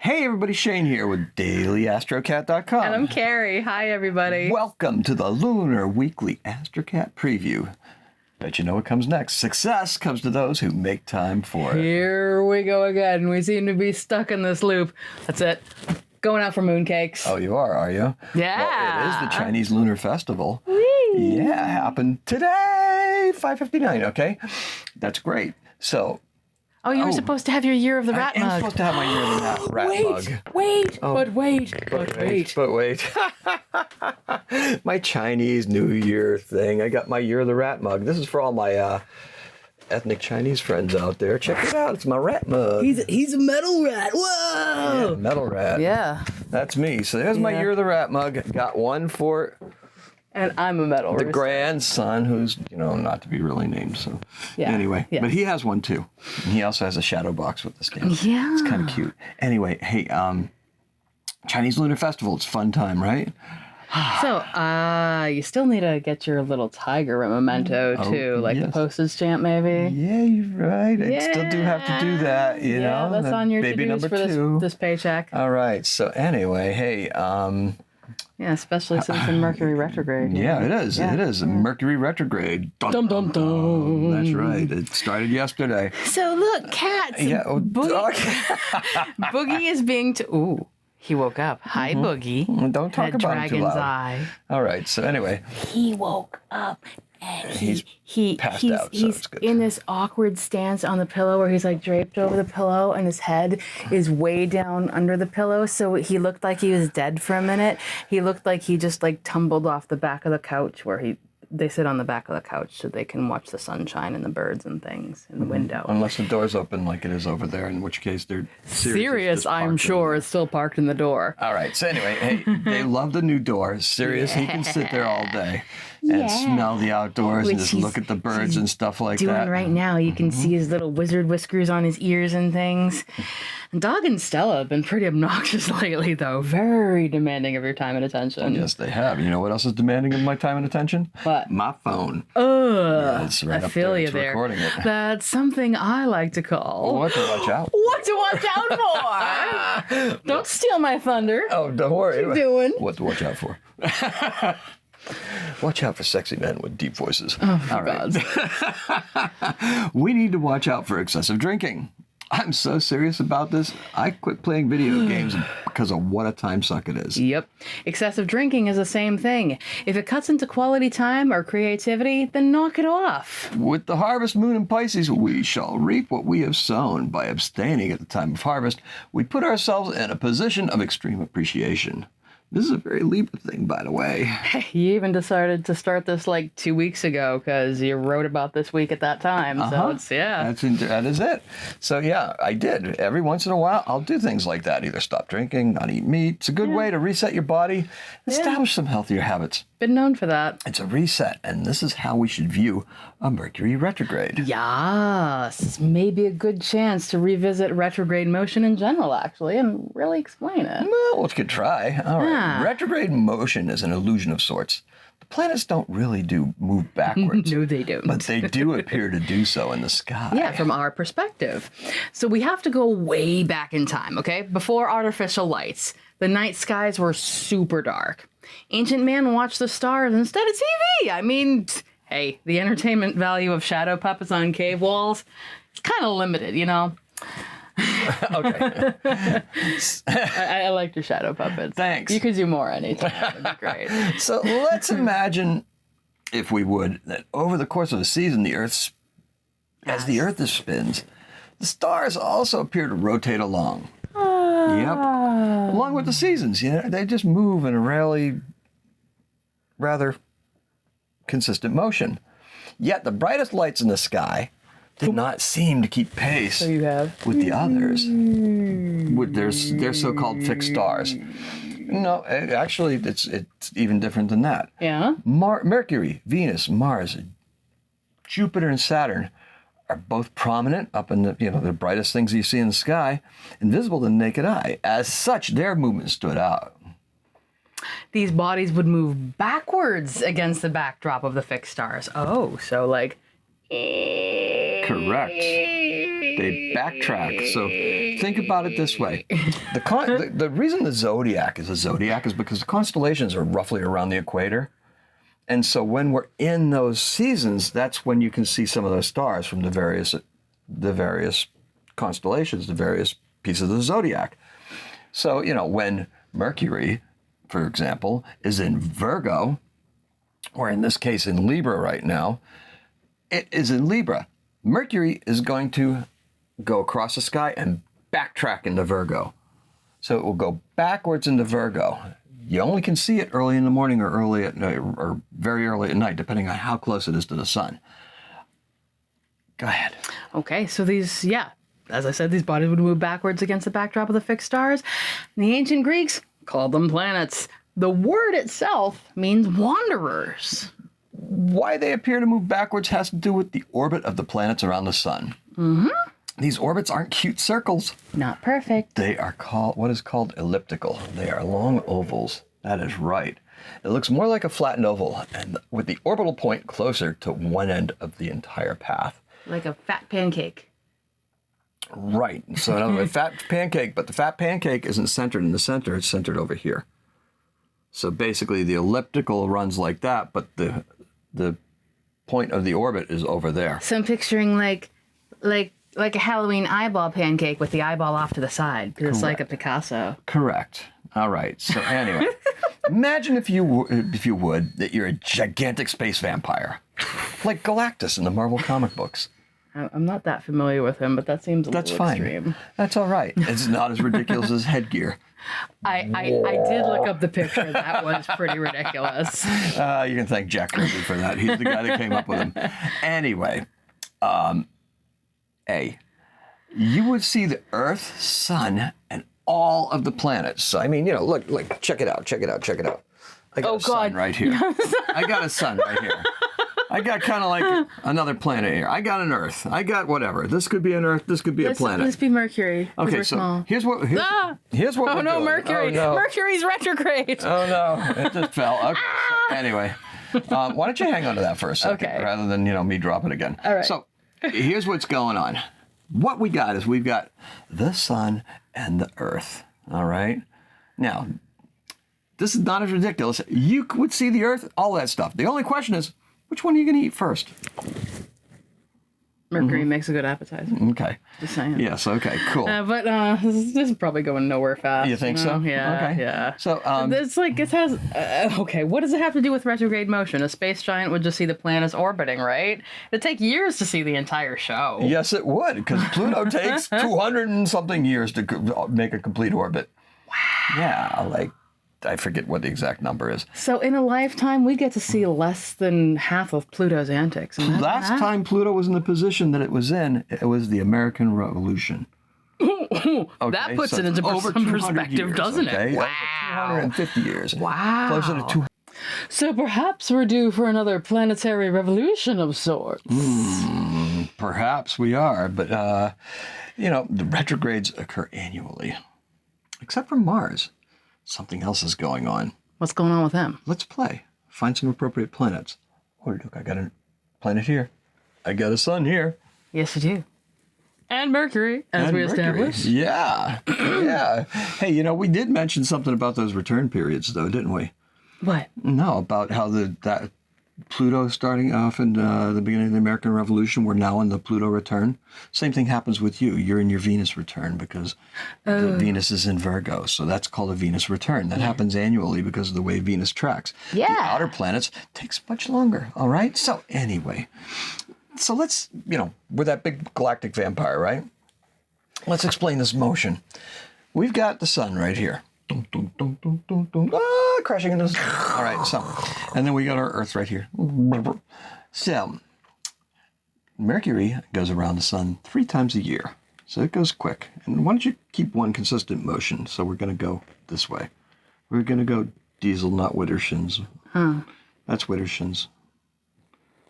Hey everybody, Shane here with DailyAstroCat.com. And I'm Carrie. Hi everybody. Welcome to the Lunar Weekly AstroCat Preview. Bet you know what comes next. Success comes to those who make time for it. Here we go again. We seem to be stuck in this loop. That's it. Going out for mooncakes. Oh, you are you? Yeah. Well, it is the Chinese Lunar Festival. Whee! Yeah, happened today, 5:59, okay? That's great. So... Oh, you were supposed to have your Year of the Rat I am mug. supposed to have my Year of the Rat mug. Wait, Oh. but wait. But wait. My Chinese New Year thing. I got my Year of the Rat mug. This is for all my ethnic Chinese friends out there. Check it out. It's my rat mug. He's a metal rat. Whoa! Yeah, metal rat. Yeah. That's me. So there's my Yeah. Year of the Rat mug. Got one for And I'm a metal the rooster. grandson, who's, not to be really named. So Yeah, anyway, yeah. but he has one too. And he also has a shadow box with the stamp. Yeah. It's kind of cute. Anyway, hey, Chinese Lunar Festival. It's a fun time, right? So, you still need to get your little tiger memento too, like the yes. postage stamp maybe. Yeah, you're right. I still do have to do that, you know. That's on your baby to-dos number for two. this paycheck. All right. So anyway, hey, Yeah, especially since in Mercury Retrograde. yeah, it is. Yeah. It is Mercury Retrograde. Dun, Dum, dum, dum. That's right. It started yesterday. So look, cats. Yeah. Oh, Boogie is being ooh, he woke up. Hi, Boogie. Don't talk Had about it too dragon's loud. eye. All right. So anyway, He woke up and He's passed he's, out, so he's it's good. in this awkward stance on the pillow where he's like draped over the pillow and his head is way down under the pillow. So he looked like he was dead for a minute. He looked like he just like tumbled off the back of the couch where they sit on the back of the couch so they can watch the sunshine and the birds and things in the window. unless the door's open like it is over there, in which case they're Sirius, I'm sure, is still parked in the door. All right. So anyway, hey, they love the new door. Sirius, he can sit there all day and smell the outdoors and Which just he's- look at the birds and stuff like Doing that. right now, you can see his little wizard whiskers on his ears and things. And Dog and Stella have been pretty obnoxious lately, though. Very demanding of your time and attention. Yes, they have. You know what else is demanding of my time and attention? What? My phone. Ugh. It's right I up feel there. you It's there. recording it. That's something I like to call. What to watch out? What to watch out for? Don't steal my thunder. Oh, don't worry. What you doing? What to watch out for? Watch out for sexy men with deep voices. Oh, my God. We need to watch out for excessive drinking. I'm so serious about this. I quit playing video games because of what a time suck it is. Yep. Excessive drinking is the same thing. If it cuts into quality time or creativity, then knock it off. With the harvest moon in Pisces, we shall reap what we have sown. By abstaining at the time of harvest, we put ourselves in a position of extreme appreciation. This is a very Libra thing, by the way. You even decided to start this like 2 weeks ago because you wrote about this week at that time. So it's, yeah. That is it. So yeah, I did. Every once in a while, I'll do things like that. Either stop drinking, not eat meat. It's a good way to reset your body, establish some healthier habits. Been known for that. It's a reset, and this is how we should view a Mercury retrograde. Yes. Maybe a good chance to revisit retrograde motion in general, actually, and really explain it. Well, we could try. All right. Ah. Retrograde motion is an illusion of sorts. The planets don't really move backwards. No, they don't. But they do appear to do so in the sky. Yeah, from our perspective. So we have to go way back in time, okay? Before artificial lights, the night skies were super dark. Ancient man watched the stars instead of TV. I mean, hey, the entertainment value of shadow puppets on cave walls, it's kind of limited, you know? Okay. I like your shadow puppets. Thanks. You could do more anytime. That'd be great. So let's imagine, if we would, that over the course of a season, as the Earth spins, the stars also appear to rotate along. Yep. Along with the seasons, they just move in a rather consistent motion. Yet the brightest lights in the sky did not seem to keep pace So you have? with the others, with their so-called fixed stars. No, actually, it's even different than that. Yeah? Mercury, Venus, Mars, Jupiter, and Saturn are both prominent up in the brightest things you see in the sky, invisible to the naked eye. As such, their movement stood out. These bodies would move backwards against the backdrop of the fixed stars. Oh, so like... Correct. They backtrack. So think about it this way. The reason the zodiac is a zodiac is because the constellations are roughly around the equator. And so when we're in those seasons, that's when you can see some of those stars from the various constellations, the various pieces of the zodiac. So, when Mercury, for example, is in Virgo, or in this case in Libra right now, it is in Libra. Mercury is going to go across the sky and backtrack into Virgo. So it will go backwards into Virgo. You only can see it early in the morning or early at night, or very early at night, depending on how close it is to the sun. Go ahead. Okay, so these, as I said, these bodies would move backwards against the backdrop of the fixed stars. And the ancient Greeks called them planets. The word itself means wanderers. Why they appear to move backwards has to do with the orbit of the planets around the sun. Mm-hmm. These orbits aren't cute circles. Not perfect. They are what is called elliptical. They are long ovals. That is right. It looks more like a flattened oval, and with the orbital point closer to one end of the entire path. Like a fat pancake. Right. So in other words, fat pancake, but the fat pancake isn't centered in the center. It's centered over here. So basically, the elliptical runs like that, but the point of the orbit is over there. So I'm picturing like a Halloween eyeball pancake with the eyeball off to the side, because it's like a Picasso. Correct. All right. So anyway, imagine if you would, that you're a gigantic space vampire, like Galactus in the Marvel comic books. I'm not that familiar with him, but that seems a little extreme. Fine. That's all right. It's not as ridiculous as headgear. I did look up the picture. That was pretty ridiculous. You can thank Jack Kirby for that. He's the guy that came up with him. Anyway, you would see the Earth, Sun, and all of the planets. So, I mean, look, check it out. I got a sun right here. I got a sun right here. I got kind of like another planet here. I got an Earth. I got whatever. This could be an Earth. This could be a planet. This be Mercury. Okay, so small. here's what we're doing. Mercury. Oh, no. Mercury's retrograde. Oh, no. It just fell. Okay. So anyway, why don't you hang on to that for a second rather than, me drop it again. All right. So here's what's going on. What we got is we've got the sun and the Earth. All right? Now, this is not as ridiculous. You would see the Earth, all that stuff. The only question is, which one are you going to eat first? Mercury makes a good appetizer. Okay. Just saying. Yes, okay, cool. But this is probably going nowhere fast. You think so? Yeah, okay. yeah. So, it's like, it has, what does it have to do with retrograde motion? A space giant would just see the planets orbiting, right? It'd take years to see the entire show. Yes, it would, because Pluto takes 200 and something years to make a complete orbit. Wow. Yeah, I forget what the exact number is. So in a lifetime, we get to see less than half of Pluto's antics. Last time Pluto was in the position that it was in, it was the American Revolution. Okay, that puts it into some perspective, years, doesn't it? Wow. 250 years. Wow. Closer to 200. So perhaps we're due for another planetary revolution of sorts. Perhaps we are, but, the retrogrades occur annually. Except for Mars. Something else is going on. What's going on with them? Let's play. Find some appropriate planets. Oh, look, I got a planet here. I got a sun here. Yes, you do. And Mercury, as we established. Yeah. Yeah. Hey, we did mention something about those return periods, though, didn't we? What? No, about how that Pluto starting off in the beginning of the American Revolution, we're now in the Pluto return. Same thing happens with you. You're in your Venus return because Venus is in Virgo. So that's called a Venus return. That happens annually because of the way Venus tracks. Yeah. The outer planets takes much longer. All right. So anyway, let's, we're that big galactic vampire, right? Let's explain this motion. We've got the sun right here. Dun, dun, dun, dun, dun, dun. Crashing into the sun. All right, so, and then we got our Earth right here. So, Mercury goes around the sun 3 times a year. So it goes quick. And why don't you keep one consistent motion? So we're going to go this way. We're going to go diesel, not Widdershins. That's Widdershins.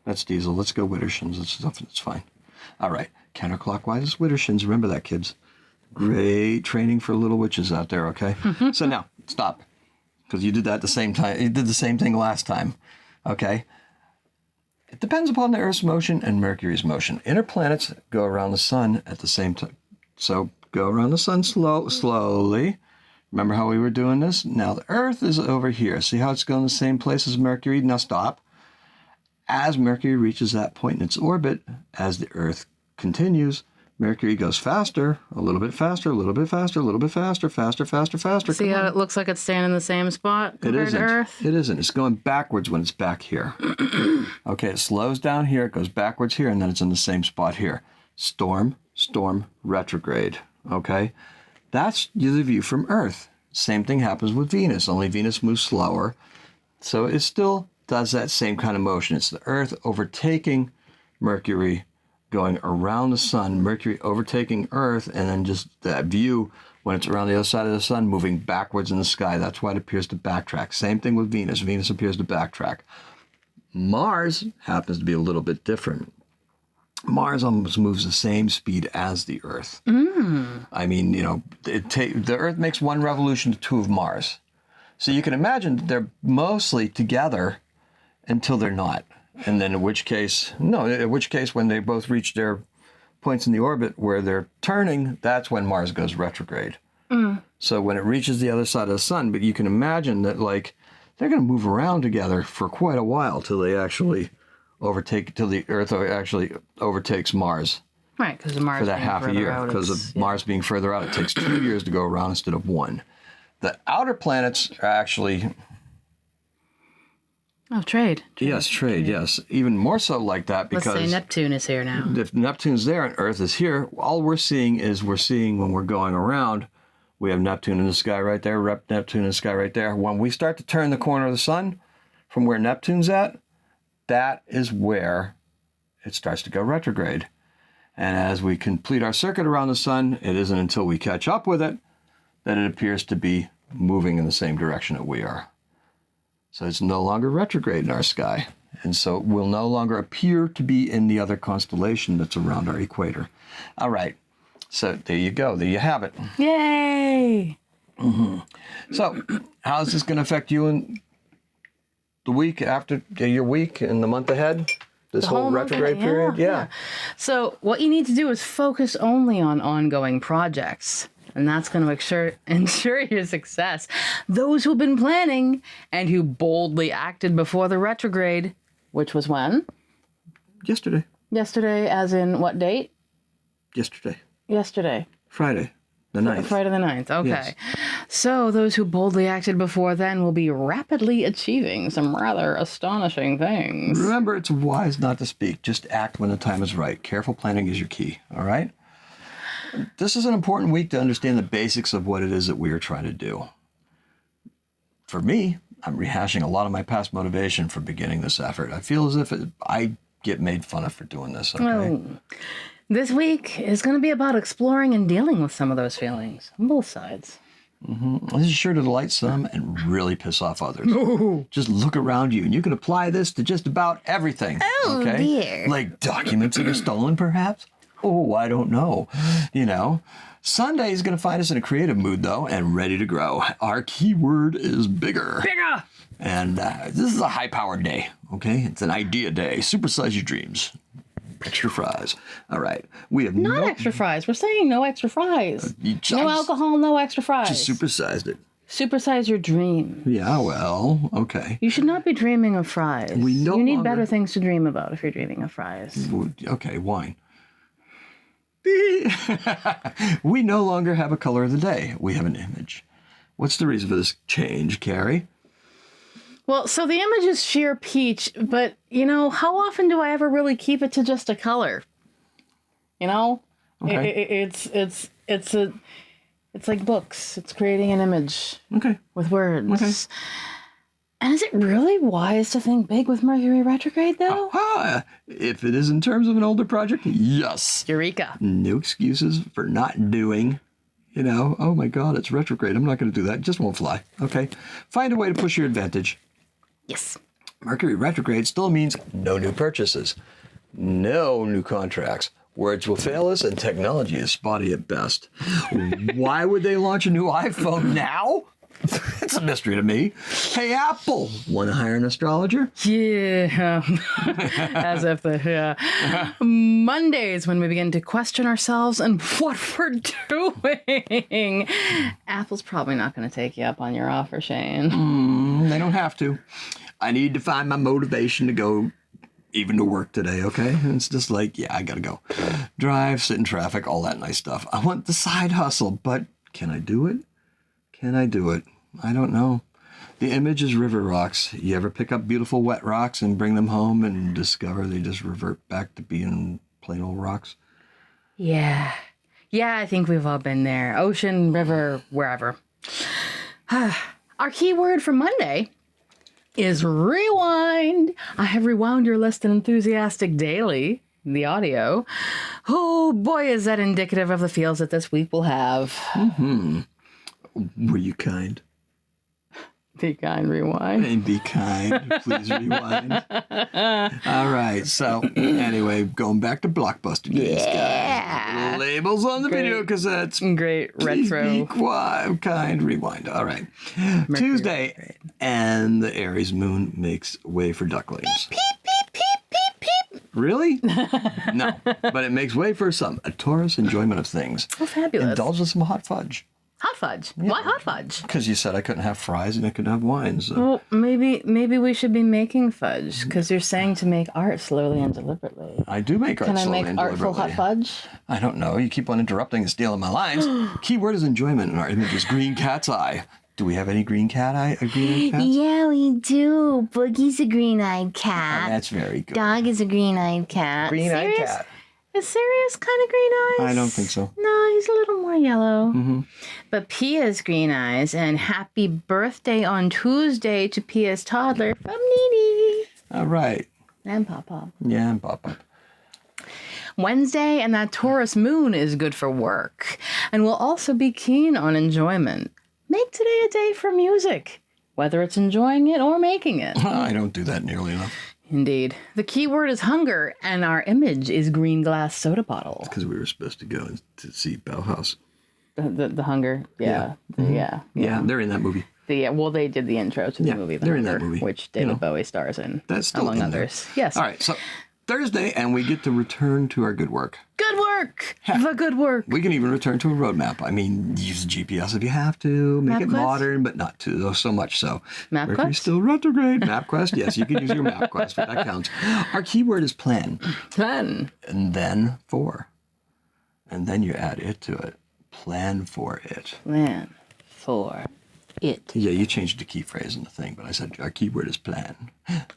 That's diesel. Let's go Widdershins. It's fine. All right. Counterclockwise is Widdershins. Remember that, kids. Great training for little witches out there, okay? So now, stop. Because you did that the same time. You did the same thing last time, okay? It depends upon the Earth's motion and Mercury's motion. Inner planets go around the sun at the same time. So go around the sun slowly. Remember how we were doing this? Now the Earth is over here. See how it's going the same place as Mercury? Now stop. As Mercury reaches that point in its orbit, as the Earth continues, Mercury goes faster, a little bit faster, a little bit faster, a little bit faster, faster, faster, faster. See how it looks like it's staying in the same spot compared to Earth? It isn't. It's going backwards when it's back here. Okay, it slows down here, it goes backwards here, and then it's in the same spot here. Storm, retrograde. Okay? That's the view from Earth. Same thing happens with Venus, only Venus moves slower. So it still does that same kind of motion. It's the Earth overtaking Mercury, going around the sun, Mercury overtaking Earth, and then just that view when it's around the other side of the sun, moving backwards in the sky. That's why it appears to backtrack. Same thing with Venus. Venus appears to backtrack. Mars happens to be a little bit different. Mars almost moves the same speed as the Earth. I mean, the Earth makes one revolution to two of Mars. So you can imagine that they're mostly together until they're not. And then in which case, when they both reach their points in the orbit where they're turning, that's when Mars goes retrograde. So when it reaches the other side of the sun, but you can imagine that they're going to move around together for quite a while till the Earth actually overtakes Mars. Right, because of Mars for that being half a further year. out, Because of Mars being further out, it takes 2 years to go around instead of 1. The outer planets are actually... Oh, trade. Trade, yes. Even more so like that because... Let's say Neptune is here now. If Neptune's there and Earth is here, all we're seeing when we're going around, we have Neptune in the sky right there, Neptune in the sky right there. When we start to turn the corner of the sun from where Neptune's at, that is where it starts to go retrograde. And as we complete our circuit around the sun, it isn't until we catch up with it that it appears to be moving in the same direction that we are. So it's no longer retrograde in our sky. And so it will no longer appear to be in the other constellation that's around our equator. All right. So there you go. There you have it. Yay! So how is this going to affect you in the week after your week and the month ahead? This whole retrograde period? Yeah. So what you need to do is focus only on ongoing projects. And that's going to ensure your success. Those who've been planning and who boldly acted before the retrograde, which was when? Yesterday. Yesterday, as in what date? Yesterday. Friday, the 9th. Friday the 9th, okay. Yes. So those who boldly acted before then will be rapidly achieving some rather astonishing things. Remember, it's wise not to speak. Just act when the time is right. Careful planning is your key, all right? This is an important week to understand the basics of what it is that we are trying to do. For me, I'm rehashing a lot of my past motivation for beginning this effort. I feel as if I get made fun of for doing this, okay? Oh. This week is going to be about exploring and dealing with some of those feelings on both sides. This is sure to delight some and really piss off others. Just look around you and you can apply this to just about everything. Oh, okay? dear. Like documents that are stolen, perhaps? Oh, I don't know. Sunday is going to find us in a creative mood, though, and ready to grow. Our keyword is bigger. Bigger! And this is a high-powered day, okay? It's an idea day. Supersize your dreams. Extra fries. All right. We have Not extra fries. We're saying no extra fries. No alcohol, no extra fries. Just supersized it. Supersize your dream. Yeah, well, okay. You should not be dreaming of fries. You need longer... better things to dream about if you're dreaming of fries. Okay, wine. We no longer have a color of the day. We have an image. What's the reason for this change, Carrie? Well, so the image is sheer peach, but, how often do I ever really keep it to just a color? Okay. It's like books. It's creating an image. Okay. With words. Okay. And is it really wise to think big with Mercury retrograde, though? Aha! If it is in terms of an older project, yes. Eureka. No excuses for not doing, oh my God, it's retrograde. I'm not going to do that. It just won't fly. Okay. Find a way to push your advantage. Yes. Mercury retrograde still means no new purchases, no new contracts. Words will fail us and technology is spotty at best. Why would they launch a new iPhone now? It's a mystery to me. Hey, Apple, want to hire an astrologer? Yeah. As if Mondays when we begin to question ourselves and what we're doing. Apple's probably not going to take you up on your offer, Shane. They don't have to. I need to find my motivation to go even to work today, okay? And it's just like, yeah, I gotta go. Drive, sit in traffic, all that nice stuff. I want the side hustle, but can I do it? Can I do it? I don't know. The image is river rocks. You ever pick up beautiful wet rocks and bring them home and discover they just revert back to being plain old rocks? Yeah. Yeah, I think we've all been there. Ocean, river, wherever. Our key word for Monday is rewind. I have rewound your list in Enthusiastic Daily, the audio. Oh boy, is that indicative of the feels that this week will have. Were you kind? Be kind, rewind. And be kind. Please rewind. All right. So, anyway, going back to Blockbuster days, guys. Little labels on the video cassettes. Great Please retro. be kind, rewind. All right. Mercury Tuesday, Retrograde. and the Aries moon makes way for ducklings. Peep, peep, peep, peep, peep. Really? No. But it makes way for some. A Taurus enjoyment of things. Oh, fabulous. Indulge with some hot fudge. Hot fudge. Why hot fudge? Because you said I couldn't have fries and I couldn't have wine. So. Well, maybe we should be making fudge because you're saying to make art slowly and deliberately. I do make art Can I slowly make and artful deliberately. hot fudge? I don't know. You keep on interrupting and stealing my lines. Keyword is enjoyment, and our image is green cat's eye. Do we have any green cat eye? Green cats? Yeah, we do. Boogie's a green-eyed cat. That's very good. Dog is a green-eyed cat. Green-eyed Sirius- cat. Is Sirius kind of green eyes? I don't think so. No, he's a little more yellow. But Pia's green eyes, and happy birthday on Tuesday to Pia's toddler from Nene All right. and Papa. Yeah, and Papa. Wednesday and that Taurus moon is good for work and will also be keen on enjoyment. Make today a day for music, whether it's enjoying it or making it. I don't do that nearly enough Indeed. The key word is hunger, and our image is green glass soda bottle. because we were supposed to go to see Bauhaus. The hunger, yeah. Yeah, they're in that movie. Well, they did the intro to the Yeah, movie, The they're in Hunger, that movie. which David Bowie stars in, That's still among in there. others. Yes. All right, so Thursday, and we get to return to our good work. Good work! The good work. We can even return to a roadmap. I mean, use GPS if you have to. Make it MapQuest? modern, but not too so much so. MapQuest? Mercury's still retrograde. MapQuest, yes, you can use your MapQuest, but that counts. Our keyword is plan, Plan. and then for. And then you add it to it. Plan for it. Plan for it. Yeah, you changed the key phrase in the thing, but I said our keyword is plan,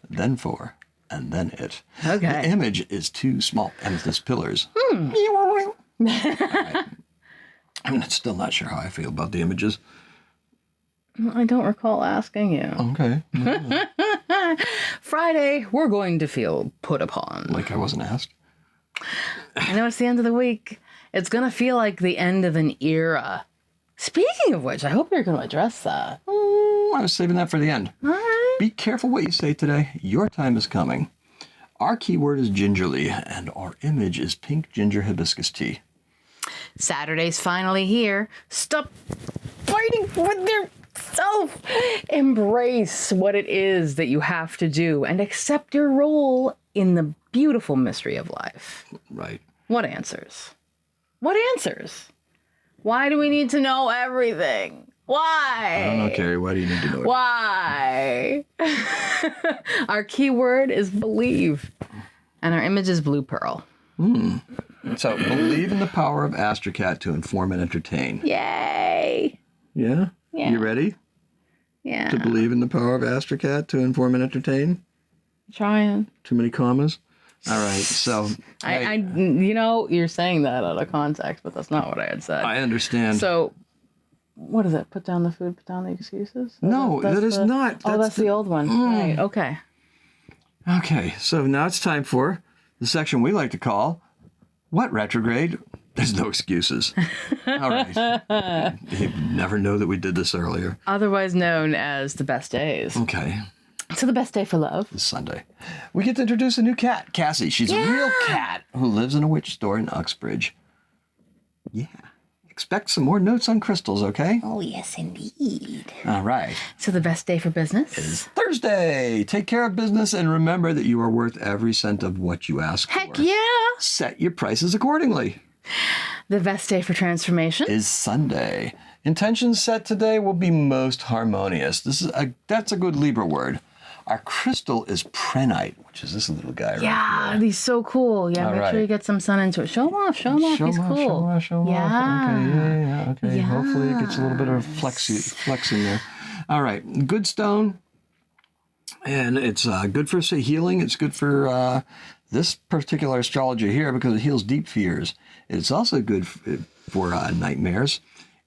then for, and then it. Okay. The image is two small amethyst pillars. All right. I'm still not sure how I feel about the images. I don't recall asking you. Okay. Friday, we're going to feel put upon. Like I wasn't asked. I know it's the end of the week. It's going to feel like the end of an era. Speaking of which, I hope you're going to address that. I was saving that for the end. All right. Be careful what you say today. Your time is coming. Our keyword is gingerly, and our image is pink ginger hibiscus tea. Saturday's finally here. Stop fighting with yourself. Embrace what it is that you have to do and accept your role in the beautiful mystery of life. Right. What answers? What answers? Why do we need to know everything? Why? I don't know, Carrie. Why do you need to know it? Why? Our keyword is believe, and our image is blue pearl. So, believe in the power of Astrocat to inform and entertain. Yay! Yeah? Yeah. You ready Yeah. to believe in the power of Astrocat to inform and entertain? Trying. Too many commas? All right, so I you know, you're saying that out of context, but that's not what I had said. I understand. So, what is it? Put down the food, put down the excuses? No, That's that is not. Oh, that's the old one. Right, okay. Okay, so now it's time for the section we like to call What Retrograde? There's no excuses. All right. You never know that we did this earlier. Otherwise known as the best days. Okay, So the best day for love. it's Sunday. We get to introduce a new cat, Cassie. She's a real cat who lives in a witch store in Uxbridge. Yeah. expect some more notes on crystals, okay? Oh, yes, indeed. All right. So the best day for business? Is Thursday. Take care of business and remember that you are worth every cent of what you ask Heck for. yeah! Set your prices accordingly. The best day for transformation? Is Sunday. Intentions set today will be most harmonious. That's a good Libra word. Our crystal is prehnite, which is this little guy right Yeah, here. he's so cool. Yeah, All make right. sure you get some sun into it. Show him off. Show him off. He's cool. Show him Yeah. off. Okay, yeah. Okay. Yes. Hopefully it gets a little bit of flexing there. All right. Good stone. And it's good for healing. It's good for this particular astrology here because it heals deep fears. It's also good for nightmares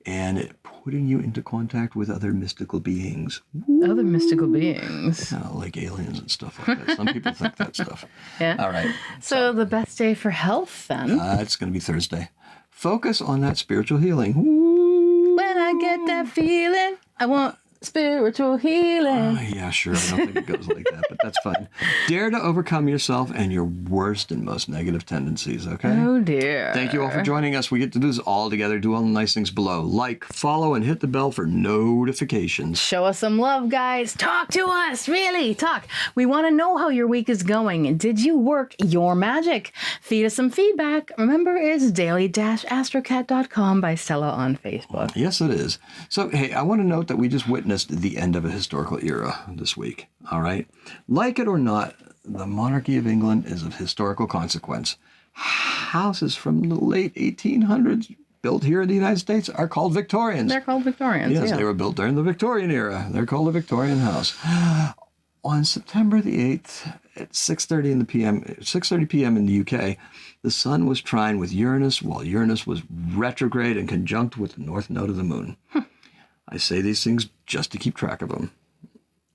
and putting you into contact with other mystical beings. Other mystical beings. Like aliens and stuff like that. Some people think that stuff. Yeah. All right. So the best day for health then? It's going to be Thursday. Focus on that spiritual healing. Woo. When I get that feeling, I want spiritual healing. Yeah, sure. I don't think it goes like that, but that's fine. Dare to overcome yourself and your worst and most negative tendencies, okay? Oh dear. Thank you all for joining us. We get to do this all together. Do all the nice things below. Like, follow, and hit the bell for notifications. Show us some love, guys. Talk to us. Really, talk. We want to know how your week is going. Did you work your magic? Feed us some feedback. Remember, it's daily-astrocat.com by Stella on Facebook. Yes, it is. So, hey, I want to note that we just witnessed the end of a historical era this week, all right? Like it or not, the monarchy of England is of historical consequence. Houses from the late 1800s built here in the United States are called Victorians. They're called Victorians. Yes, yeah. they were built during the Victorian era. They're called a Victorian house. On September the 8th at 6:30 p.m. in the UK, the sun was trine with Uranus while Uranus was retrograde and conjunct with the north node of the moon. I say these things just to keep track of them.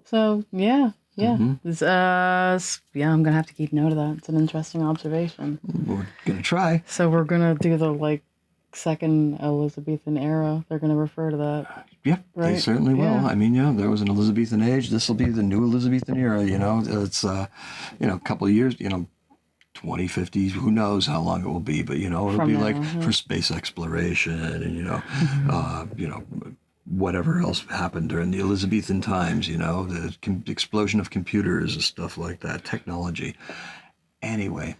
So, yeah. I'm going to have to keep note of that. It's an interesting observation. We're going to try. So we're going to do the, second Elizabethan era. They're going to refer to that. Yep, Right. they certainly will. Yeah. I mean, there was an Elizabethan age. This will be the new Elizabethan era, It's, a couple of years, 2050s, who knows how long it will be, but, it'll From be now, for space exploration and, whatever else happened during the Elizabethan times, the explosion of computers and stuff like that, technology. Anyway,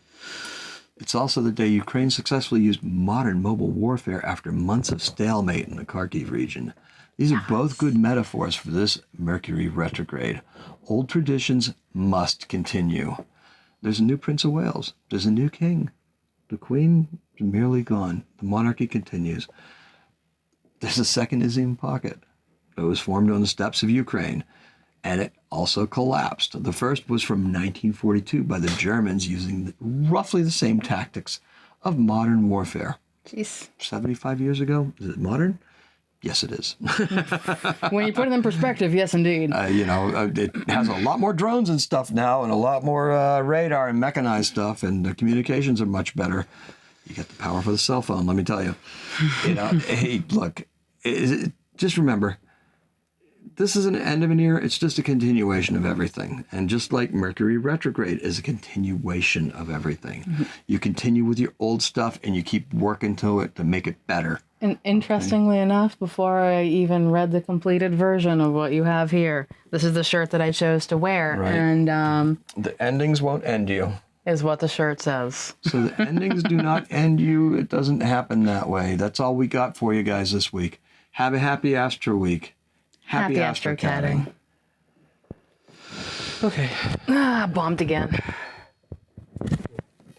it's also the day Ukraine successfully used modern mobile warfare after months of stalemate in the Kharkiv region. These are both good metaphors for this Mercury retrograde. Old traditions must continue. There's a new Prince of Wales. There's a new king. The Queen is merely gone. The monarchy continues. There's a second Izium pocket. It was formed on the steppes of Ukraine, and it also collapsed. The first was from 1942 by the Germans using roughly the same tactics of modern warfare. Jeez. 75 years ago? Is it modern? Yes, it is. When you put it in perspective, yes, indeed. It has a lot more drones and stuff now and a lot more radar and mechanized stuff, and the communications are much better. You get the power for the cell phone, let me tell you. Hey, look, just remember, this is an end of an era. It's just a continuation of everything. And just like Mercury retrograde is a continuation of everything. Mm-hmm. You continue with your old stuff and you keep working to it to make it better. And interestingly enough, before I even read the completed version of what you have here, this is the shirt that I chose to wear. Right. And the endings won't end you. Is what the shirt says. So the endings do not end you. It doesn't happen that way. That's all we got for you guys this week. Have a happy Astro Week. Happy Astrocatting. Okay. Bombed again.